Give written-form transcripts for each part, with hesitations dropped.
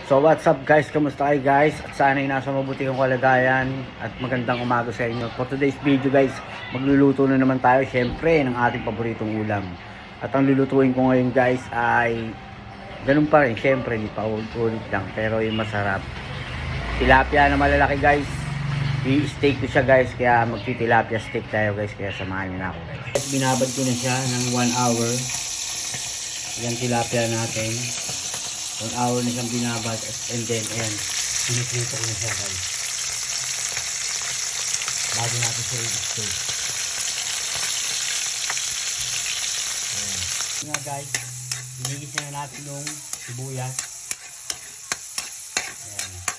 So what's up guys, kamusta kayo guys? At sana ay nasa mabuti kong kalagayan at magandang umaga sa inyo. For today's video guys, magluluto na naman tayo syempre ng ating paboritong ulam. At ang lulutuin ko ngayon guys ay ganun pa rin, syempre di pa ulit lang, pero yung masarap. Tilapia na malalaki guys. I-steak ko siya guys, kaya magti-tilapia steak tayo guys, kaya samahan niyo na ako guys. Binabad ko na siya ng 1 hour. Yan tilapia natin. 1 hour na siyang binabad and then ayan, piniprito ko na siya guys bago natin siya i-steak. Ayan nga guys, hinigis na natin yung sibuyas. Ayan.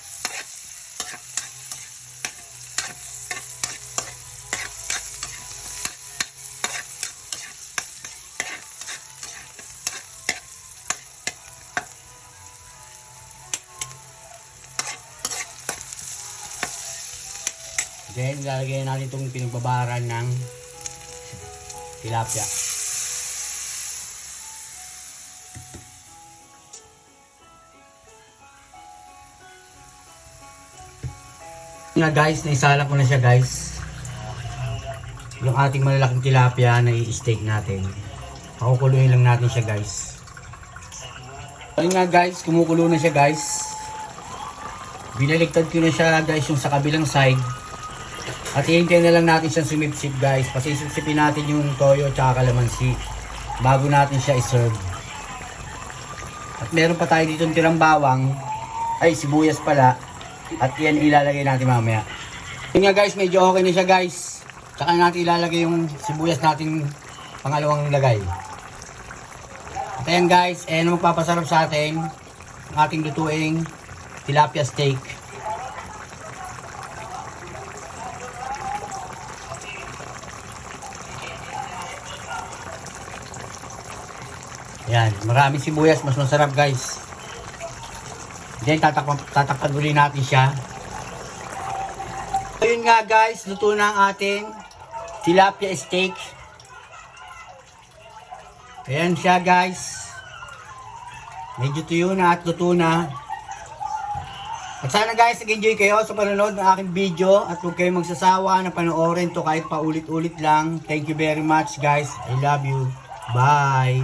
Then, lalagyan natin itong pinagbabaran ng tilapia. Nga guys, naisala ko na siya guys. Yung ating malalaking tilapia na i-steak natin. Pakukuluin lang natin siya guys. Ayun nga guys, kumukulo na siya guys. Binaligtad ko na siya guys yung sa kabilang side. At hihintayin na lang natin siyang sumipsip guys. Pasisipsipin natin yung toyo at saka kalamansi bago natin siya iserve. At meron pa tayo dito tirang bawang. Ay, sibuyas pala. At yan ilalagay natin mamaya. Yun nga guys, medyo okay na siya guys. Tsaka natin ilalagay yung sibuyas natin pangalawang lagay. At ayan guys, ayan ang magpapasarap sa atin ang ating lutuing tilapia steak. Yan, maraming sibuyas, mas masarap guys. Then tatakpan ulit natin siya. So yun nga guys, luto na ang ating tilapia steak. Ayan siya guys. Medyo tuyo na at luto na. At sana guys, nag-enjoy kayo sa panonood ng aking video. At huwag kayong magsasawa na panoorin to kahit paulit-ulit lang. Thank you very much guys. I love you. Bye.